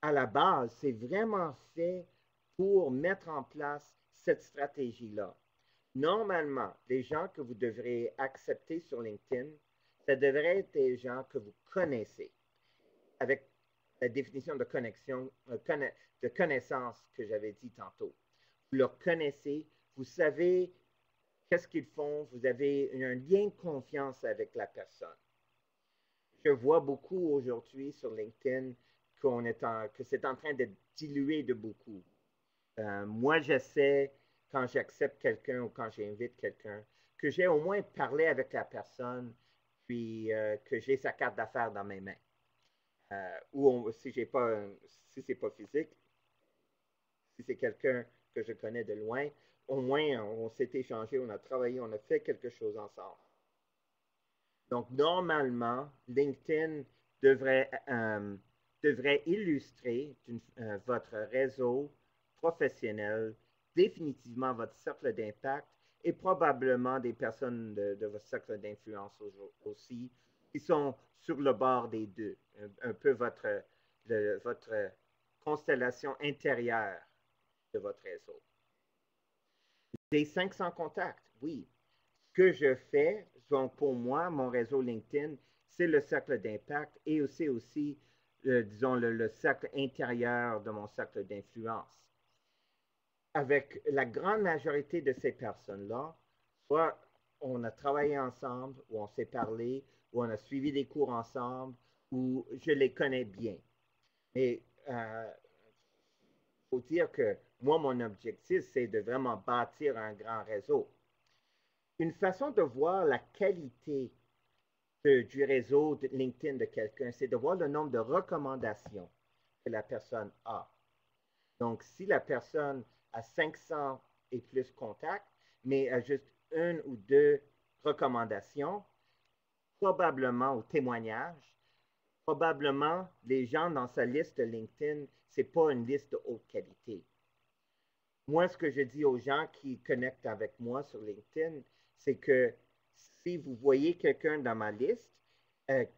S1: à la base, c'est vraiment fait pour mettre en place cette stratégie-là. Normalement, les gens que vous devrez accepter sur LinkedIn, ça devrait être des gens que vous connaissez, avec la définition de connexion, de connaissance que j'avais dit tantôt. Vous leur connaissez, vous savez qu'est-ce qu'ils font, vous avez un lien de confiance avec la personne. Je vois beaucoup aujourd'hui sur LinkedIn que c'est en train de diluer de beaucoup. Moi, j'essaie, quand j'accepte quelqu'un ou quand j'invite quelqu'un, que j'ai au moins parlé avec la personne, puis que j'ai sa carte d'affaires dans mes mains. Si c'est pas physique, si c'est quelqu'un que je connais de loin, au moins on s'est échangé, on a travaillé, on a fait quelque chose ensemble. Donc, normalement, LinkedIn devrait illustrer votre réseau professionnel, définitivement votre cercle d'impact et probablement des personnes de votre cercle d'influence aussi, qui sont sur le bord des deux, un peu votre constellation intérieure de votre réseau. Des 500 contacts, oui. Ce que je fais, donc pour moi, mon réseau LinkedIn, c'est le cercle d'impact et aussi disons, le cercle intérieur de mon cercle d'influence. Avec la grande majorité de ces personnes-là, soit on a travaillé ensemble, ou on s'est parlé, ou on a suivi des cours ensemble, ou je les connais bien. Mais faut dire que moi, mon objectif, c'est de vraiment bâtir un grand réseau. Une façon de voir la qualité du réseau de LinkedIn de quelqu'un, c'est de voir le nombre de recommandations que la personne a. Donc, si la personne a 500 et plus contacts, mais a juste une ou deux recommandations, probablement, ou témoignages, probablement les gens dans sa liste LinkedIn, ce n'est pas une liste de haute qualité. Moi, ce que je dis aux gens qui connectent avec moi sur LinkedIn, c'est que si vous voyez quelqu'un dans ma liste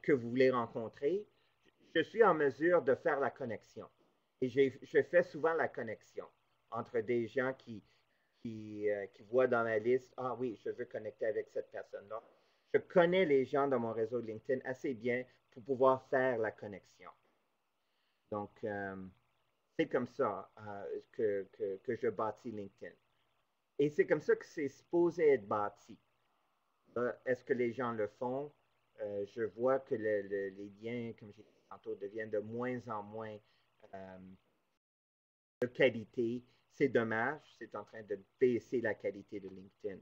S1: que vous voulez rencontrer, je suis en mesure de faire la connexion. Et je fais souvent la connexion entre des gens qui voient dans ma liste, ah oui, je veux connecter avec cette personne-là. Je connais les gens dans mon réseau LinkedIn assez bien pour pouvoir faire la connexion. Donc, c'est comme ça que je bâtis LinkedIn. Et c'est comme ça que c'est supposé être bâti. Est-ce que les gens le font? Je vois que les liens, comme j'ai dit tantôt, deviennent de moins en moins euh, de qualité. C'est dommage, c'est en train de baisser la qualité de LinkedIn.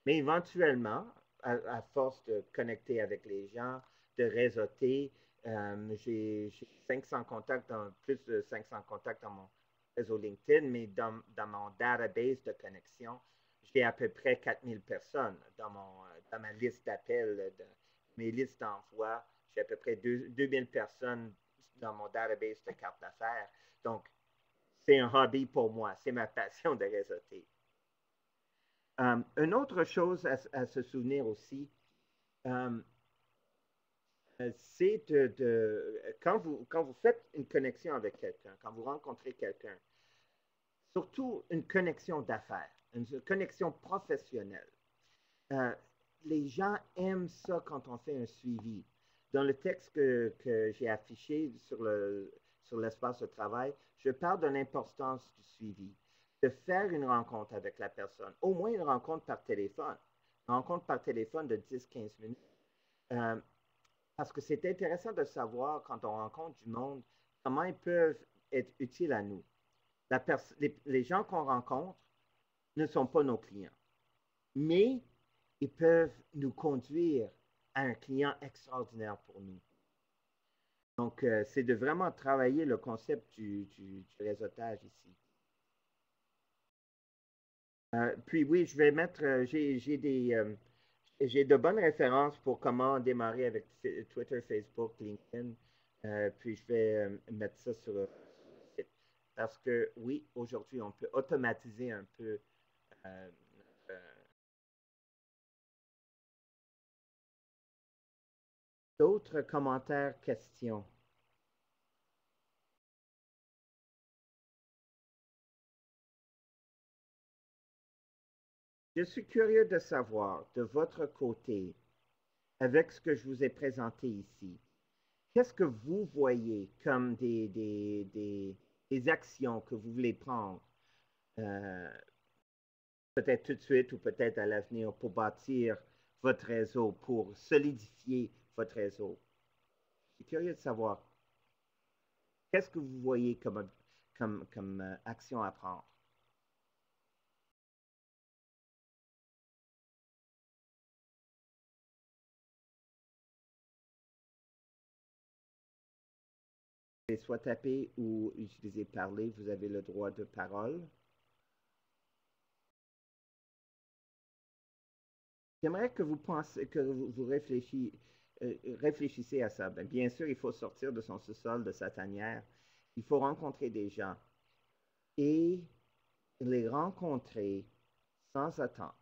S1: Mais éventuellement, à force de connecter avec les gens, de réseauter, j'ai 500 contacts, plus de 500 contacts dans mon réseau LinkedIn, mais dans mon database de connexion, j'ai à peu près 4000 personnes dans ma liste d'appels, mes listes d'envoi. J'ai à peu près 2000 personnes dans mon database de cartes d'affaires. Donc, c'est un hobby pour moi, c'est ma passion de réseauter. Une autre chose à se souvenir aussi, euh, c'est quand vous faites une connexion avec quelqu'un, quand vous rencontrez quelqu'un, surtout une connexion d'affaires, une connexion professionnelle. Euh, les gens aiment ça quand on fait un suivi. Dans le texte que j'ai affiché sur l'espace de travail, je parle de l'importance du suivi, de faire une rencontre avec la personne, au moins une rencontre par téléphone, une rencontre par téléphone de 10-15 minutes. Euh, Parce que c'est intéressant de savoir quand on rencontre du monde, comment ils peuvent être utiles à nous. Les gens qu'on rencontre ne sont pas nos clients, mais ils peuvent nous conduire à un client extraordinaire pour nous. Donc, c'est de vraiment travailler le concept du réseautage ici. Puis oui, je vais mettre, j'ai de bonnes références pour comment démarrer avec Twitter, Facebook, LinkedIn. Puis je vais mettre ça sur le site. Parce que oui, aujourd'hui, on peut automatiser un peu euh, notre, d'autres commentaires, questions. Je suis curieux de savoir, de votre côté, avec ce que je vous ai présenté ici, qu'est-ce que vous voyez comme des actions que vous voulez prendre, euh, peut-être tout de suite ou peut-être à l'avenir, pour bâtir votre réseau, pour solidifier votre réseau? Je suis curieux de savoir, qu'est-ce que vous voyez comme action à prendre? Soit taper ou utiliser parler, vous avez le droit de parole. J'aimerais que vous pensez, que vous réfléchissez à ça. Ben, bien sûr, il faut sortir de son sous-sol, de sa tanière. Il faut rencontrer des gens et les rencontrer sans attente.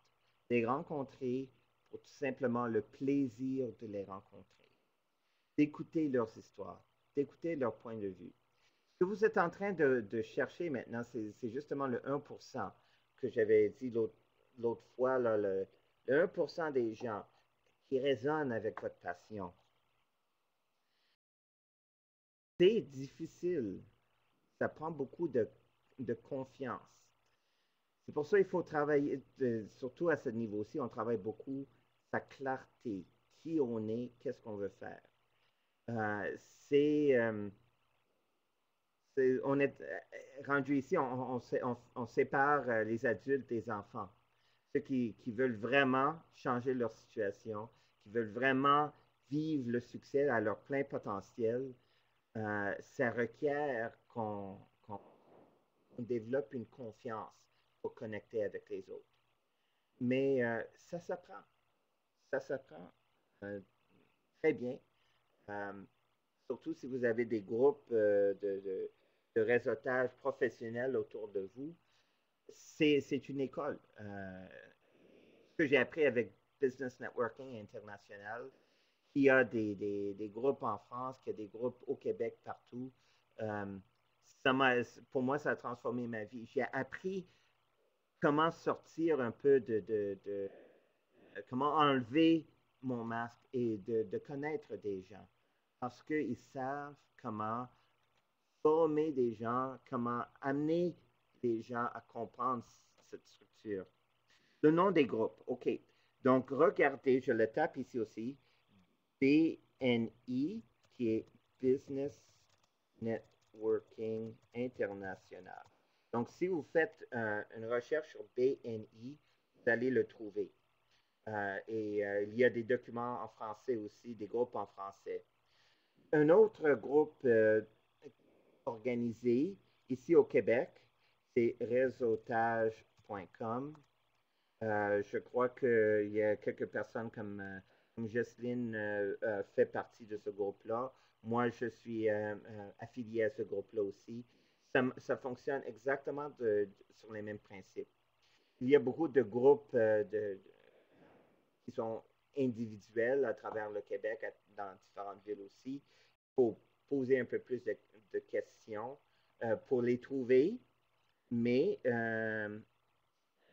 S1: Les rencontrer pour tout simplement le plaisir de les rencontrer, d'écouter leurs histoires, d'écouter leur point de vue. Ce que vous êtes en train de chercher maintenant, c'est justement le 1% que j'avais dit l'autre fois, là, le 1% des gens qui résonnent avec votre passion. C'est difficile. Ça prend beaucoup de confiance. C'est pour ça qu'il faut travailler, surtout à ce niveau-ci, on travaille beaucoup sa clarté, qui on est, qu'est-ce qu'on veut faire. Euh, c'est, euh, on est rendu ici, on sépare les adultes des enfants. Ceux qui veulent vraiment changer leur situation, qui veulent vraiment vivre le succès à leur plein potentiel, ça requiert qu'on développe une confiance pour connecter avec les autres. Mais ça s'apprend. Ça s'apprend très bien. Euh, Surtout si vous avez des groupes de réseautage professionnel autour de vous. C'est une école. Ce que j'ai appris avec Business Networking International, qui a des groupes en France, qui a des groupes au Québec, partout. Euh, pour moi, ça a transformé ma vie. J'ai appris comment sortir un peu comment enlever mon masque et de connaître des gens. Parce qu'ils savent comment former des gens, comment amener des gens à comprendre cette structure. Le nom des groupes, OK. Donc, regardez, je le tape ici aussi, BNI, qui est Business Networking International. Donc, si vous faites une recherche sur BNI, vous allez le trouver. Il y a des documents en français aussi, des groupes en français. Un autre groupe organisé ici au Québec, c'est réseautage.com. Je crois qu'il y a quelques personnes comme Jocelyne fait partie de ce groupe-là. Moi, je suis affilié à ce groupe-là aussi. Ça fonctionne exactement sur les mêmes principes. Il y a beaucoup de groupes qui sont individuels à travers le Québec, dans différentes villes aussi. Il faut poser un peu plus de questions pour les trouver. mais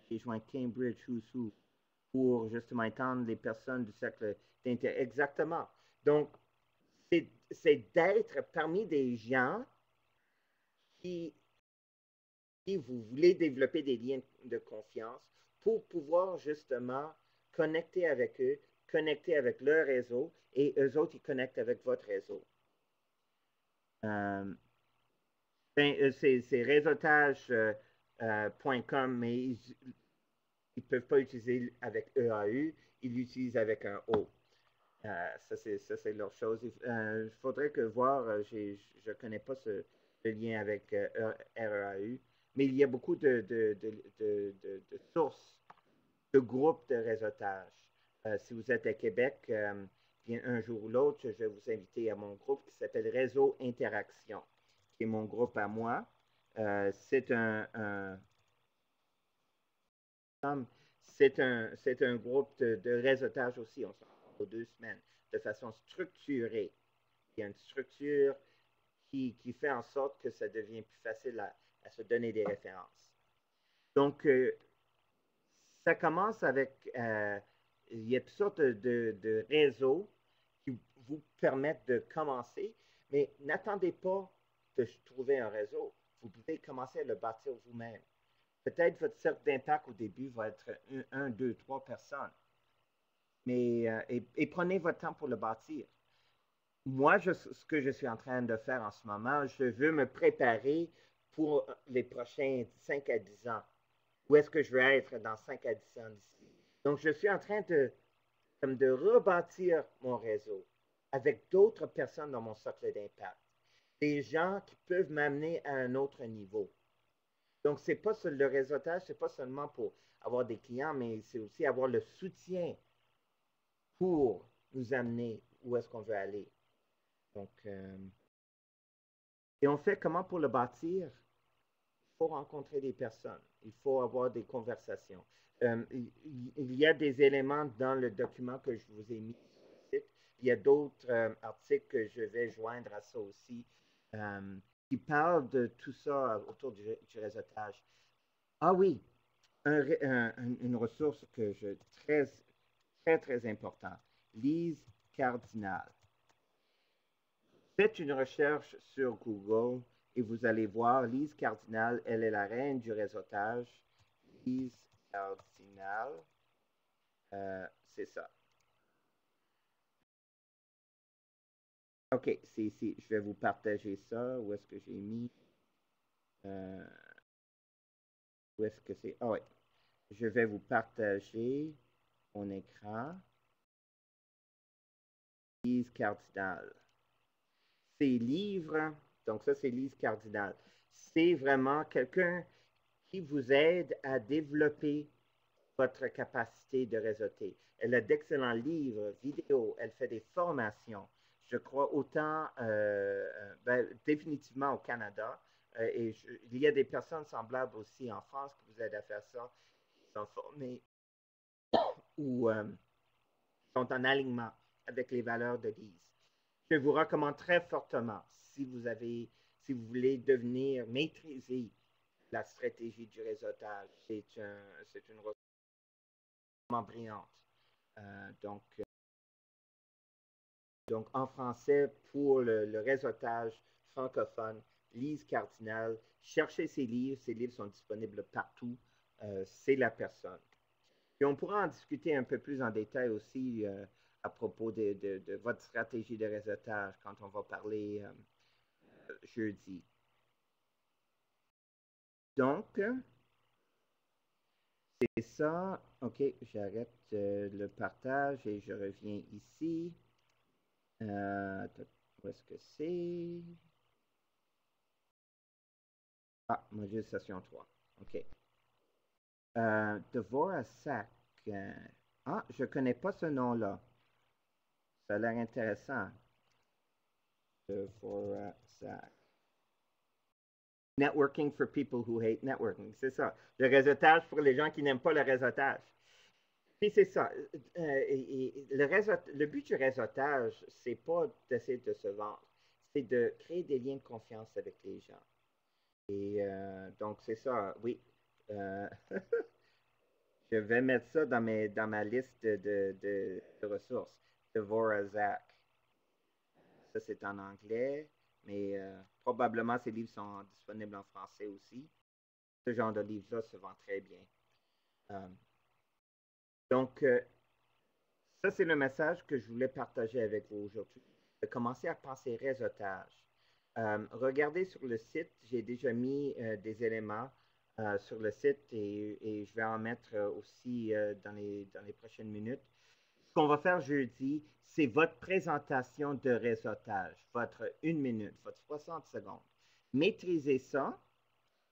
S1: j'ai joint Cambridge Who's pour justement étendre les personnes du cercle d'intérêt. Exactement. Donc, c'est d'être parmi des gens qui, qui vous voulez développer des liens de confiance pour pouvoir justement connecter avec eux, connecter avec leur réseau et eux autres, ils connectent avec votre réseau. Euh, c'est réseautage.com, mais ils ne peuvent pas utiliser avec EAU, ils l'utilisent avec un O. Ça, c'est leur chose. Il faudrait que voir, je ne connais pas ce lien avec REAU, mais il y a beaucoup de sources, de groupes de réseautage. Si vous êtes à Québec, bien un jour ou l'autre, je vais vous inviter à mon groupe qui s'appelle Réseau Interaction, qui est mon groupe à moi. C'est un groupe de réseautage aussi. On s'en va aux 2 semaines de façon structurée. Il y a une structure qui fait en sorte que ça devient plus facile à se donner des références. Donc, ça commence avec, il y a toutes sortes de réseaux qui vous permettent de commencer, mais n'attendez pas de trouver un réseau. Vous pouvez commencer à le bâtir vous-même. Peut-être votre cercle d'impact au début va être 1, 2, 3 personnes, mais et prenez votre temps pour le bâtir. Moi, ce que je suis en train de faire en ce moment, je veux me préparer pour les prochains 5 à 10 ans. Où est-ce que je veux être dans 5 à 10 ans d'ici? Donc, je suis en train de rebâtir mon réseau avec d'autres personnes dans mon cercle d'impact. Des gens qui peuvent m'amener à un autre niveau. Donc, c'est pas le réseautage, c'est pas seulement pour avoir des clients, mais c'est aussi avoir le soutien pour nous amener où est-ce qu'on veut aller. Donc, et on fait comment pour le bâtir? Il faut rencontrer des personnes, il faut avoir des conversations. Il y a des éléments dans le document que je vous ai mis sur le site. Il y a d'autres articles que je vais joindre à ça aussi qui parlent de tout ça autour du réseautage. Ah oui, une ressource que je très, très, très importante. Lise Cardinal. Faites une recherche sur Google et vous allez voir Lise Cardinal, elle est la reine du réseautage. Lise Cardinal, c'est ça. OK, c'est ici. Je vais vous partager ça. Où est-ce que j'ai mis? Euh, où est-ce que c'est? Ah oui. Je vais vous partager mon écran. Lise Cardinal. Ses livres, donc ça c'est Lise Cardinal. C'est vraiment quelqu'un qui vous aide à développer votre capacité de réseauter. Elle a d'excellents livres, vidéos, elle fait des formations. Je crois autant, définitivement au Canada. Il y a des personnes semblables aussi en France qui vous aident à faire ça, qui sont formées ou sont en alignement avec les valeurs de Lise. Je vous recommande très fortement, si vous voulez devenir, maîtriser la stratégie du réseautage, c'est une ressource vraiment brillante. Donc, en français, pour le réseautage francophone, Lise Cardinal, cherchez ses livres sont disponibles partout, c'est la personne. Et on pourra en discuter un peu plus en détail aussi à propos de votre stratégie de réseautage quand on va parler jeudi. Donc, c'est ça. OK, j'arrête le partage et je reviens ici. Où est-ce que c'est? Ah, module session 3. OK. Dvorak. Je ne connais pas ce nom-là. Ça a l'air intéressant. Dvorak. Networking for people who hate networking. C'est ça. Le réseautage pour les gens qui n'aiment pas le réseautage. Puis c'est ça. Le but du réseautage, c'est pas d'essayer de se vendre. C'est de créer des liens de confiance avec les gens. Et donc, c'est ça, oui. Euh, je vais mettre ça dans ma liste de ressources. Dvorak. Ça, c'est en anglais, mais probablement ces livres sont disponibles en français aussi. Ce genre de livre-là se vend très bien. Euh, donc, ça, c'est le message que je voulais partager avec vous aujourd'hui. De commencer à penser réseautage. Regardez sur le site, j'ai déjà mis des éléments sur le site et je vais en mettre aussi dans les prochaines minutes. Ce qu'on va faire jeudi, c'est votre présentation de réseautage, votre 1 minute, votre 60 secondes. Maîtrisez ça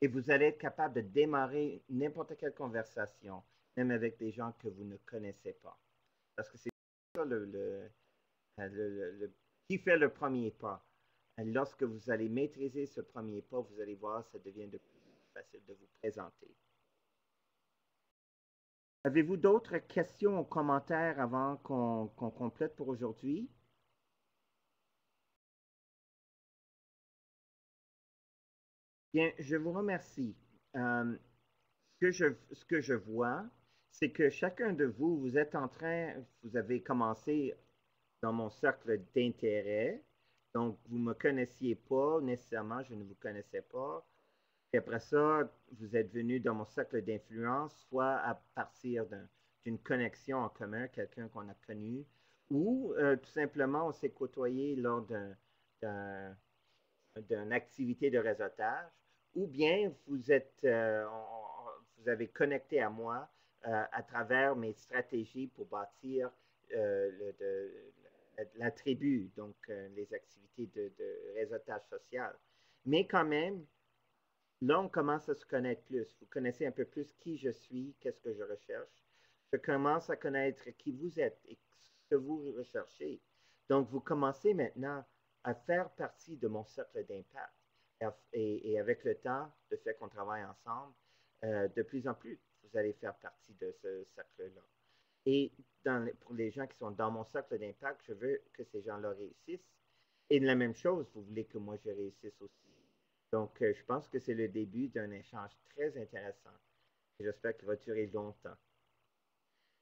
S1: et vous allez être capable de démarrer n'importe quelle conversation, même avec des gens que vous ne connaissez pas. Parce que c'est ça qui fait le premier pas. Lorsque vous allez maîtriser ce premier pas, vous allez voir, ça devient de plus en plus facile de vous présenter. Avez-vous d'autres questions ou commentaires avant qu'on complète pour aujourd'hui? Bien, je vous remercie. Euh, ce que je vois, c'est que chacun de vous, vous êtes en train, vous avez commencé dans mon cercle d'intérêt. Donc, vous ne me connaissiez pas nécessairement, je ne vous connaissais pas. Puis après ça, vous êtes venu dans mon cercle d'influence, soit à partir d'une connexion en commun, quelqu'un qu'on a connu, ou tout simplement on s'est côtoyé lors d'une activité de réseautage, ou bien vous avez connecté à moi à travers mes stratégies pour bâtir la tribu, donc les activités de réseautage social. Mais quand même, là, on commence à se connaître plus. Vous connaissez un peu plus qui je suis, qu'est-ce que je recherche. Je commence à connaître qui vous êtes et ce que vous recherchez. Donc, vous commencez maintenant à faire partie de mon cercle d'impact. Et avec le temps, le fait qu'on travaille ensemble, de plus en plus, vous allez faire partie de ce cercle-là. Et pour les gens qui sont dans mon cercle d'impact, je veux que ces gens-là réussissent. Et de la même chose, vous voulez que moi je réussisse aussi. Donc, je pense que c'est le début d'un échange très intéressant. J'espère qu'il va durer longtemps.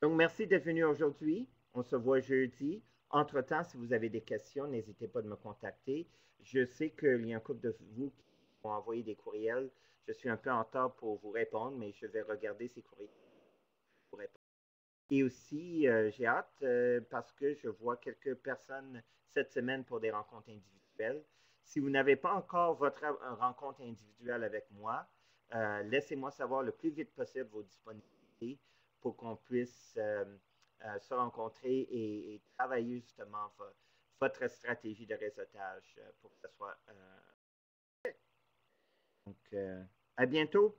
S1: Donc, merci d'être venu aujourd'hui. On se voit jeudi. Entre-temps, si vous avez des questions, n'hésitez pas de me contacter. Je sais qu'il y a un couple de vous qui m'ont envoyé des courriels. Je suis un peu en retard pour vous répondre, mais je vais regarder ces courriels pour répondre. Et aussi, j'ai hâte parce que je vois quelques personnes cette semaine pour des rencontres individuelles. Si vous n'avez pas encore votre rencontre individuelle avec moi, laissez-moi savoir le plus vite possible vos disponibilités pour qu'on puisse se rencontrer et travailler justement votre stratégie de réseautage pour que ce soit. Donc, à bientôt.